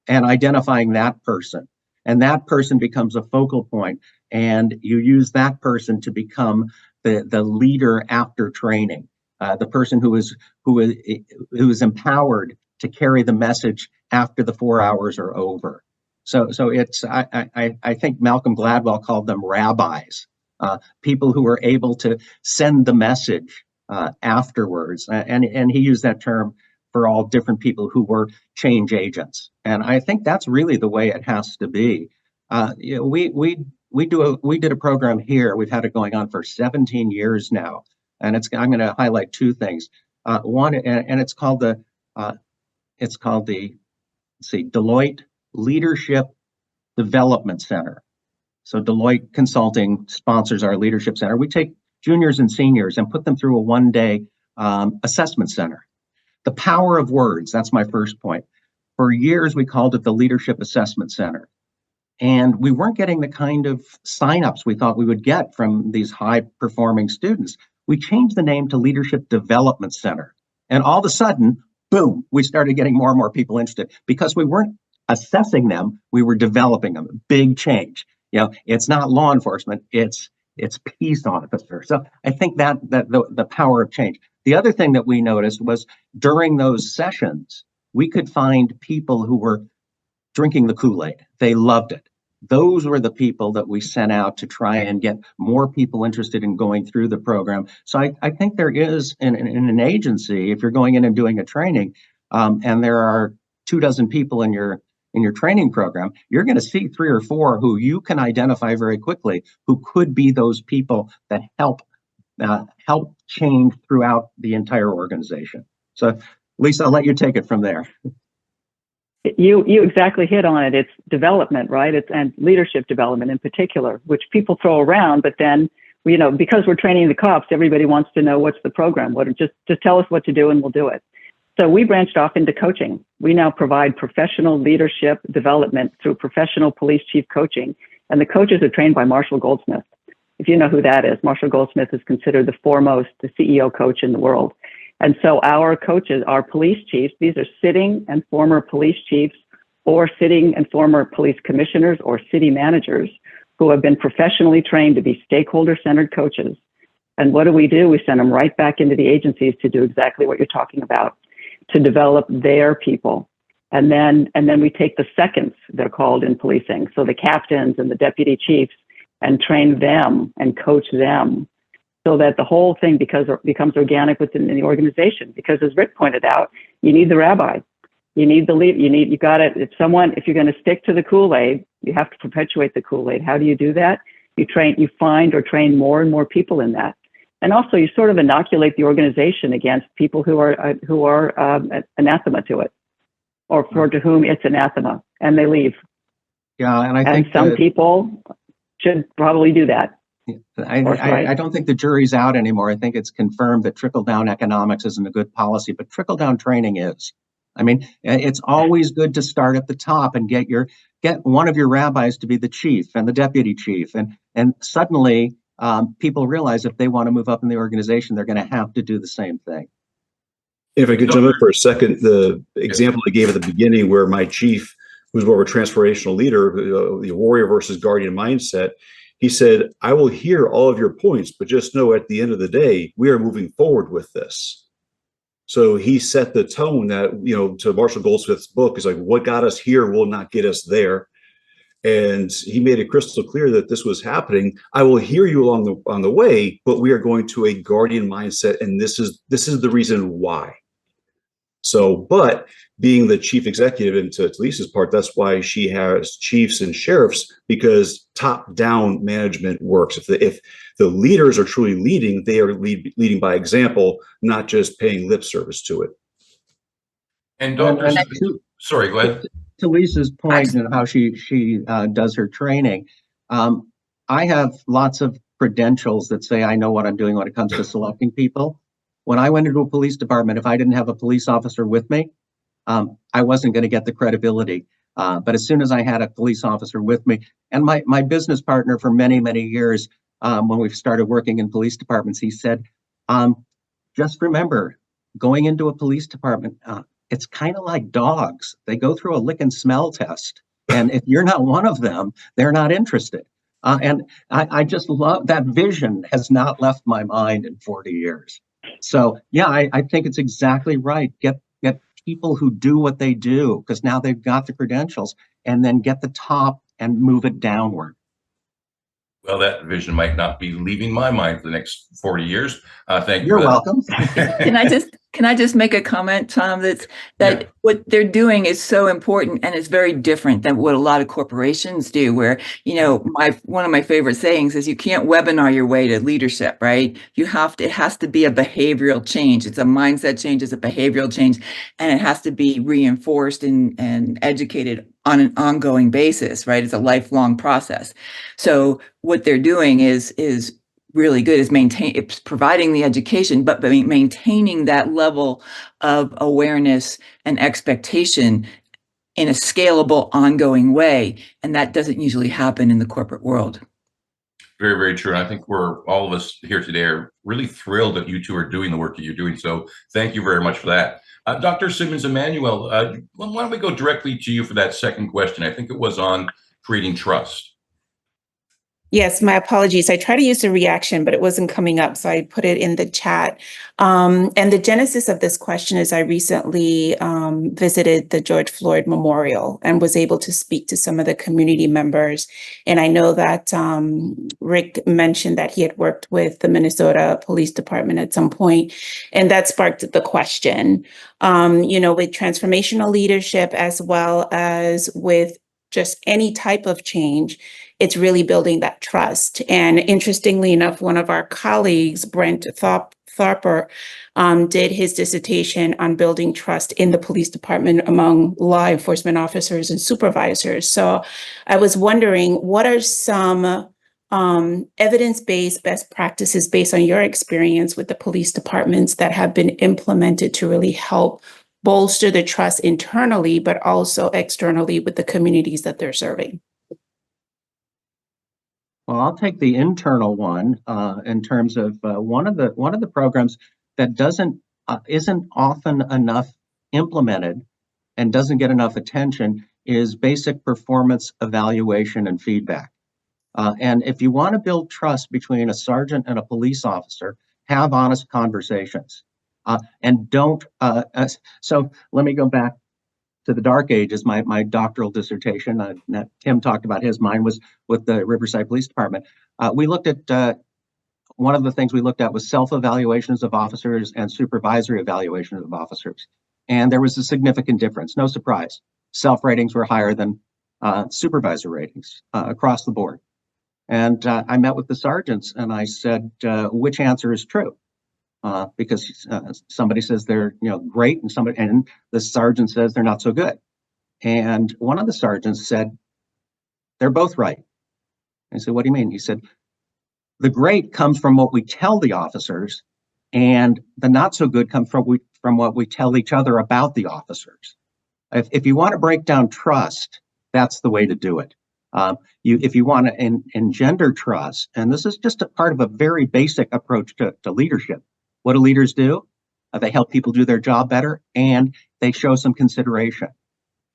and identifying that person. And that person becomes a focal point, and you use that person to become the leader after training, the person who is empowered to carry the message after the 4 hours are over. So it's I think Malcolm Gladwell called them rabbis, people who are able to send the message afterwards, and he used that term for all different people who were change agents. And I think that's really the way it has to be. We did a program here. We've had it going on for 17 years now, and I'm going to highlight two things. One, and it's called the Deloitte Leadership Development Center. So Deloitte Consulting sponsors our leadership center. We take juniors and seniors and put them through a one-day assessment center. The power of words, that's my first point. For years, we called it the Leadership Assessment Center. And we weren't getting the kind of signups we thought we would get from these high-performing students. We changed the name to Leadership Development Center. And all of a sudden, boom, we started getting more and more people interested because we weren't assessing them, we were developing them. Big change. It's not law enforcement, it's peace officer. So I think that the power of change. The other thing that we noticed was during those sessions, we could find people who were drinking the Kool-Aid. They loved it. Those were the people that we sent out to try and get more people interested in going through the program. So I think there is in an agency, if you're going in and doing a training, and there are 24 people in your training program, you're going to see 3 or 4 who you can identify very quickly who could be those people that help change throughout the entire organization. So, Lisa, I'll let you take it from there. You exactly hit on it. It's development, right? And leadership development in particular, which people throw around, but then, because we're training the cops, everybody wants to know what's the program. Just tell us what to do and we'll do it. So we branched off into coaching. We now provide professional leadership development through professional police chief coaching, and the coaches are trained by Marshall Goldsmith. if you know who that is. Marshall Goldsmith is considered the foremost CEO coach in the world. And so our coaches are police chiefs. These are sitting and former police chiefs, or sitting and former police commissioners or city managers who have been professionally trained to be stakeholder-centered coaches. And what do? We send them right back into the agencies to do exactly what you're talking about, to develop their people. And then we take the seconds, they're called in policing, so the captains and the deputy chiefs, and train them and coach them so that the whole thing becomes organic within the organization. Because as Rick pointed out, you need the rabbi, you need the lead, you got it. If you're going to stick to the Kool-Aid, you have to perpetuate the Kool-Aid. How do you do that? You find or train more and more people in that. And also you sort of inoculate the organization against people who are anathema to it, or to whom it's anathema, and they leave. Yeah, and I think some people should probably do that. I don't think the jury's out anymore. I think it's confirmed that trickle-down economics isn't a good policy, but trickle-down training is. I mean, it's always good to start at the top and get one of your rabbis to be the chief and the deputy chief, and suddenly people realize if they want to move up in the organization, they're going to have to do the same thing. If I could jump in for a second, the example I gave at the beginning, where my chief, who's more of a transformational leader, the warrior versus guardian mindset, he said, "I will hear all of your points, but just know at the end of the day, we are moving forward with this." So he set the tone that, to Marshall Goldsmith's book, is like, what got us here will not get us there. And he made it crystal clear that this was happening. I will hear you on the way, but we are going to a guardian mindset, and this is the reason why. So, but being the chief executive, and to Lisa's part, that's why she has chiefs and sheriffs, because top-down management works. If the leaders are truly leading, they are leading by example, not just paying lip service to it. And sorry, go ahead. To Lisa's point and how she does her training, I have lots of credentials that say I know what I'm doing when it comes to selecting people. When I went into a police department, if I didn't have a police officer with me, I wasn't going to get the credibility. But as soon as I had a police officer with me, and my business partner for many, many years, when we started working in police departments, he said, just remember, going into a police department, it's kind of like dogs. They go through a lick and smell test. And if you're not one of them, they're not interested. And I just love that vision, has not left my mind in 40 years. So, yeah, I think it's exactly right. Get people who do what they do, because now they've got the credentials, and then get the top and move it downward. Well, that vision might not be leaving my mind for the next 40 years. Thank you. You're welcome. Can I just make a comment, Tom, that what they're doing is so important, and it's very different than what a lot of corporations do, where, one of my favorite sayings is, you can't webinar your way to leadership, right? It has to be a behavioral change. It's a mindset change, it's a behavioral change, and it has to be reinforced and educated on an ongoing basis, right? It's a lifelong process. So what they're doing is really good, is it's providing the education, but maintaining that level of awareness and expectation in a scalable, ongoing way. And that doesn't usually happen in the corporate world. Very, very true. And I think all of us here today are really thrilled that you two are doing the work that you're doing. So thank you very much for that. Dr. Simmons Emmanuel, why don't we go directly to you for that second question? I think it was on creating trust. Yes, my apologies. I tried to use the reaction, but it wasn't coming up, so I put it in the chat. And the genesis of this question is I recently visited the George Floyd Memorial and was able to speak to some of the community members. And I know that Rick mentioned that he had worked with the Minnesota Police Department at some point, and that sparked the question. With transformational leadership, as well as with just any type of change, it's really building that trust. And interestingly enough, one of our colleagues, Brent Tharper, did his dissertation on building trust in the police department among law enforcement officers and supervisors. So I was wondering, what are some evidence-based best practices based on your experience with the police departments that have been implemented to really help bolster the trust internally, but also externally with the communities that they're serving? Well, I'll take the internal one in terms of one of the programs that isn't often enough implemented and doesn't get enough attention is basic performance evaluation and feedback. And if you want to build trust between a sergeant and a police officer, have honest conversations. And don't. So let me go back to the dark ages. My doctoral dissertation, Tim talked about his. Mine was with the Riverside Police Department. We looked at one of the things we looked at was self-evaluations of officers and supervisory evaluations of officers. And there was a significant difference. No surprise. Self-ratings were higher than supervisor ratings across the board. And I met with the sergeants and I said, which answer is true? Because somebody says they're great and the sergeant says they're not so good. And one of the sergeants said, they're both right. I said, what do you mean? He said, the great comes from what we tell the officers, and the not so good comes from what we tell each other about the officers. If you want to break down trust, that's the way to do it. If you want to engender trust, and this is just a part of a very basic approach to leadership. What do leaders do? They help people do their job better, and they show some consideration.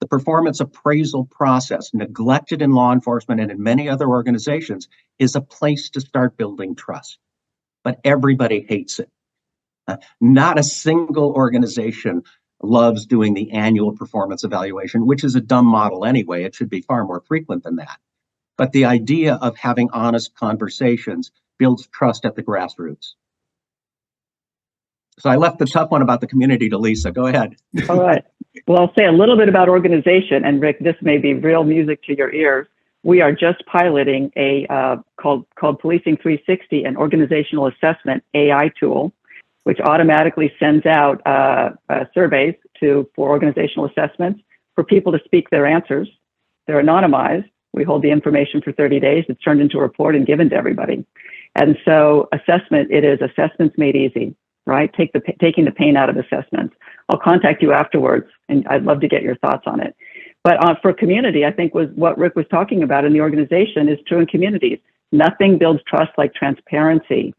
The performance appraisal process, neglected in law enforcement and in many other organizations, is a place to start building trust. But everybody hates it. Not a single organization loves doing the annual performance evaluation, which is a dumb model anyway. It should be far more frequent than that. But the idea of having honest conversations builds trust at the grassroots. So I left the tough one about the community to Lisa. Go ahead. All right. Well, I'll say a little bit about organization. And Rick, this may be real music to your ears. We are just piloting a called Policing 360, an organizational assessment AI tool, which automatically sends out surveys for organizational assessments for people to speak their answers. They're anonymized. We hold the information for 30 days. It's turned into a report and given to everybody. And so it is assessments made easy, right? Taking the pain out of assessments. I'll contact you afterwards, and I'd love to get your thoughts on it. But for community, I think was what Rick was talking about in the organization is true in communities. Nothing builds trust like transparency.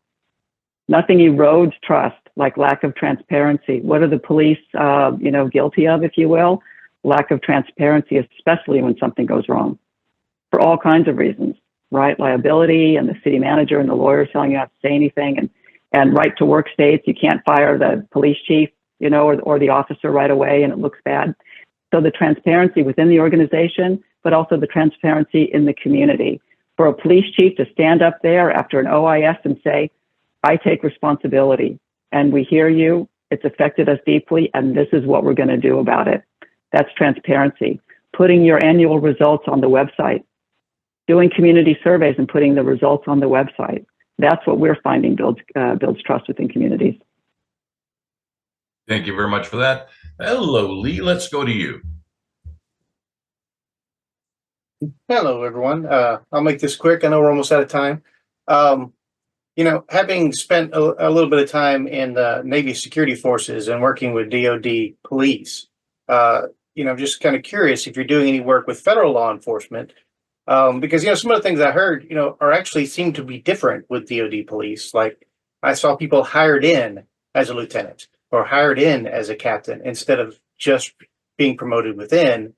Nothing erodes trust like lack of transparency. What are the police, guilty of, if you will? Lack of transparency, especially when something goes wrong, for all kinds of reasons, right? Liability and the city manager and the lawyers telling you not to say anything, and right to work states, you can't fire the police chief, or the officer right away, and it looks bad. So the transparency within the organization, but also the transparency in the community. For a police chief to stand up there after an OIS and say, I take responsibility and we hear you, it's affected us deeply, and this is what we're going to do about it. That's transparency. Putting your annual results on the website, doing community surveys and putting the results on the website. That's what we're finding builds trust within communities. Thank you very much for that. Hello, Lee. Let's go to you. Hello, everyone. I'll make this quick. I know we're almost out of time. Having spent a little bit of time in the Navy security forces and working with DoD police, just kind of curious if you're doing any work with federal law enforcement, because, some of the things I heard, are actually seem to be different with DoD police. Like I saw people hired in as a lieutenant or hired in as a captain instead of just being promoted within.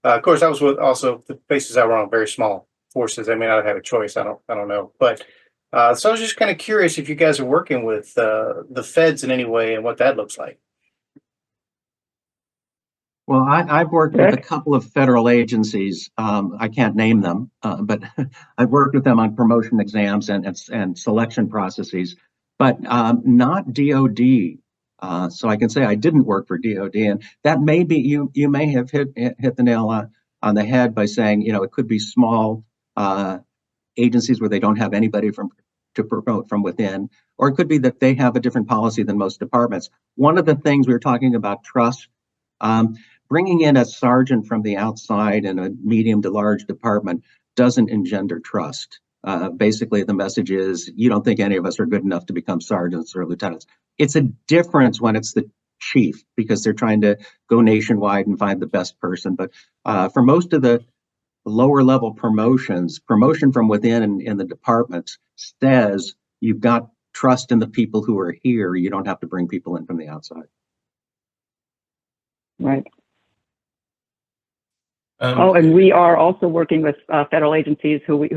Of course, I was with also the bases I were on, very small forces. I may not have a choice. I don't know. But so I was just kind of curious if you guys are working with the feds in any way and what that looks like. Well, I've worked with a couple of federal agencies. I can't name them, but I've worked with them on promotion exams and selection processes, but not DoD. So I can say I didn't work for DoD, and that may be you may have hit the nail on the head by saying it could be small agencies where they don't have anybody to promote from within, or it could be that they have a different policy than most departments. One of the things we were talking about trust, bringing in a sergeant from the outside in a medium to large department doesn't engender trust. Basically, the message is you don't think any of us are good enough to become sergeants or lieutenants. It's a difference when it's the chief because they're trying to go nationwide and find the best person. But for most of the lower level promotion from within in the departments says you've got trust in the people who are here. You don't have to bring people in from the outside. Right. And we are also working with federal agencies who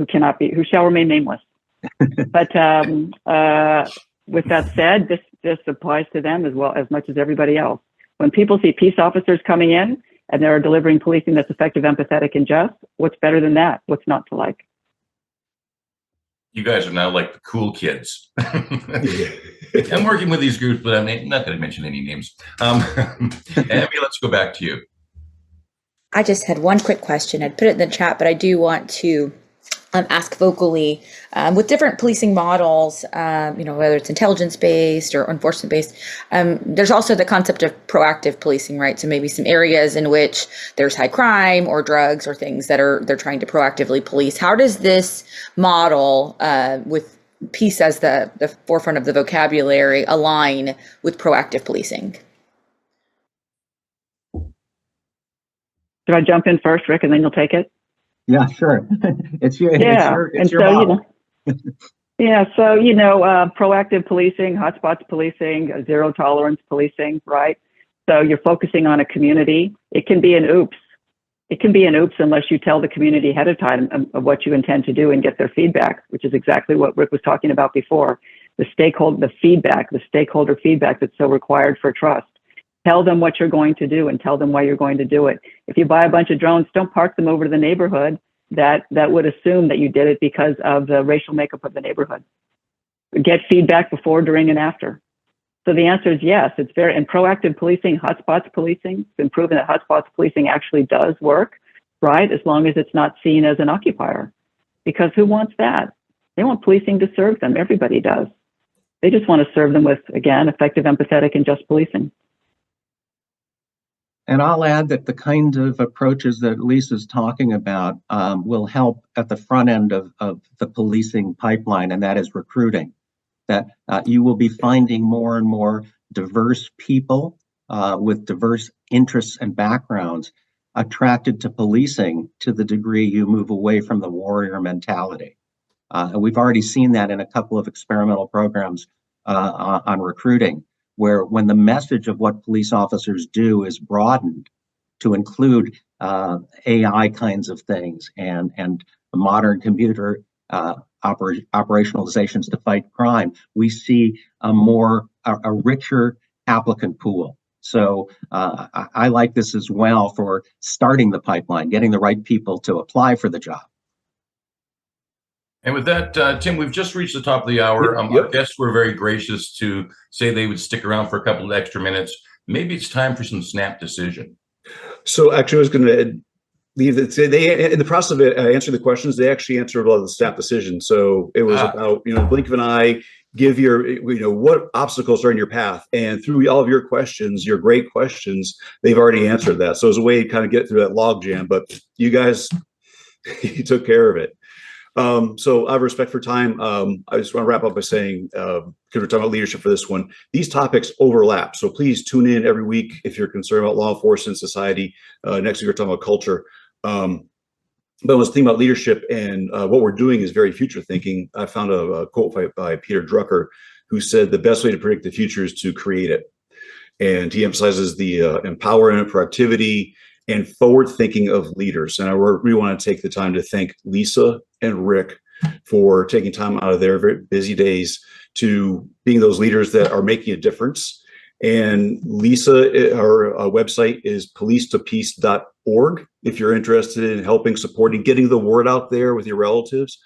shall remain nameless. But with that said, this applies to them as well as much as everybody else. When people see peace officers coming in and they're delivering policing that's effective, empathetic, and just, what's better than that? What's not to like? You guys are now like the cool kids. I'm working with these groups, but I'm not going to mention any names. Abby, let's go back to you. I just had one quick question. I'd put it in the chat, but I do want to ask vocally with different policing models, whether it's intelligence-based or enforcement-based. There's also the concept of proactive policing, right? So maybe some areas in which there's high crime or drugs or things that they're trying to proactively police. How does this model with peace as the forefront of the vocabulary align with proactive policing? Should I jump in first, Rick, and then you'll take it? Yeah, sure. It's your model. Proactive policing, hotspots policing, zero tolerance policing, right? So you're focusing on a community. It can be an oops. It can be an oops unless you tell the community ahead of time of what you intend to do and get their feedback, which is exactly what Rick was talking about before. The stakeholder feedback that's so required for trust. Tell them what you're going to do and tell them why you're going to do it. If you buy a bunch of drones, don't park them over to the neighborhood that would assume that you did it because of the racial makeup of the neighborhood. Get feedback before, during, and after. So the answer is yes. It's and proactive policing, hotspots policing, it's been proven that hotspots policing actually does work, right? As long as it's not seen as an occupier. Because who wants that? They want policing to serve them. Everybody does. They just want to serve them with, again, effective, empathetic, and just policing. And I'll add that the kinds of approaches that Lisa's talking about will help at the front end of the policing pipeline, and that is recruiting. That you will be finding more and more diverse people with diverse interests and backgrounds attracted to policing to the degree you move away from the warrior mentality. And we've already seen that in a couple of experimental programs on recruiting, where when the message of what police officers do is broadened to include AI kinds of things and modern computer operationalizations to fight crime, we see a richer applicant pool. So I like this as well for starting the pipeline, getting the right people to apply for the job. And with that, Tim, we've just reached the top of the hour. Our guests were very gracious to say they would stick around for a couple of extra minutes. Maybe it's time for some snap decision. So actually, I was going to leave it. They, in the process of answering the questions, they actually answered a lot of the snap decision. So it was about, blink of an eye, give your, what obstacles are in your path. And through all of your questions, your great questions, they've already answered that. So it was a way to kind of get through that log jam. But you guys, you took care of it. So I have respect for time. I just want to wrap up by saying, because we're talking about leadership for this one, these topics overlap. So please tune in every week if you're concerned about law enforcement, society. Next week, we're talking about culture. But I was thinking about leadership, and what we're doing is very future thinking. I found a quote by Peter Drucker, who said the best way to predict the future is to create it. And he emphasizes the empowerment, proactivity, and forward thinking of leaders. And I really want to take the time to thank Lisa and Rick for taking time out of their very busy days to being those leaders that are making a difference. And Lisa, her website is policetopeace.org if you're interested in helping, supporting, getting the word out there with your relatives.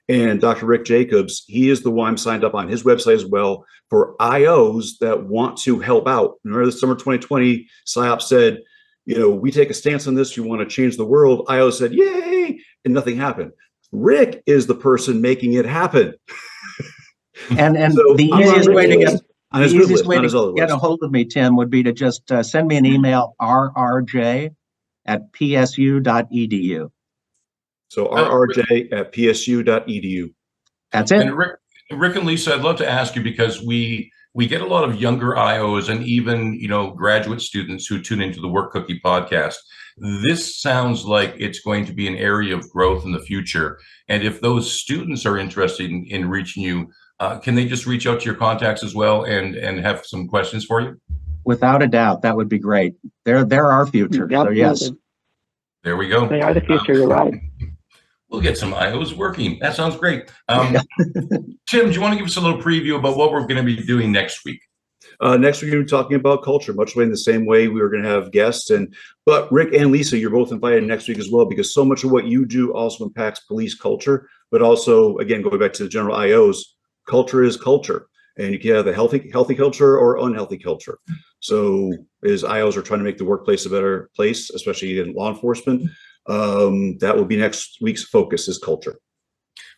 And Dr. Rick Jacobs, he is the one I'm signed up on his website as well for IOs that want to help out. Remember the summer 2020, PSYOP said, we take a stance on this, you want to change the world. IO said, yay, and nothing happened. Rick is the person making it happen. And so the easiest way to get a hold of me, Tim, would be to just send me an email, rrj@psu.edu. So rrj@psu.edu. That's it. And Rick and Lisa, I'd love to ask you, because we we get a lot of younger IOs and even, graduate students who tune into the Work Cookie podcast. This sounds like it's going to be an area of growth in the future. And if those students are interested in reaching you, can they just reach out to your contacts as well and have some questions for you? Without a doubt, that would be great. They're our future. So yes. There we go. They are the future, you're right. We'll get some IOs working. That sounds great. Tim, do you want to give us a little preview about what we're going to be doing next week? Next, we're going to be talking about culture, much in the same way we were going to have guests. But Rick and Lisa, you're both invited next week as well, because so much of what you do also impacts police culture. But also, again, going back to the general IOs, culture is culture. And you can have a healthy culture or unhealthy culture. So as IOs are trying to make the workplace a better place, especially in law enforcement, that will be next week's focus is culture.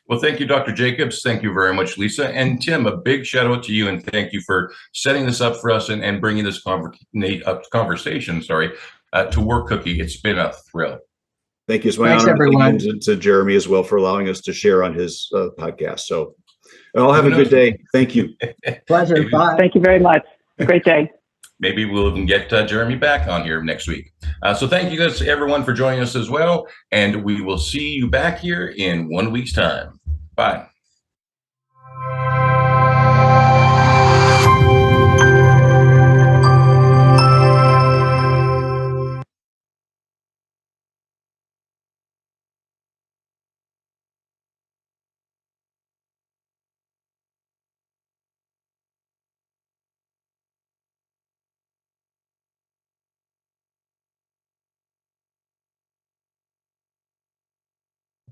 Well, thank you, Dr. Jacobs. Thank you very much, Lisa. And Tim, a big shout out to you, and thank you for setting this up for us and bringing this conversation, to Work Cookie. It's been a thrill. Thank you. It's my honor to Jeremy as well for allowing us to share on his podcast. So all have a good day. Thank you. Pleasure. Bye. Thank you very much. Great day. Maybe we'll even get Jeremy back on here next week. So thank you guys, everyone, for joining us as well. And we will see you back here in 1 week's time. Bye.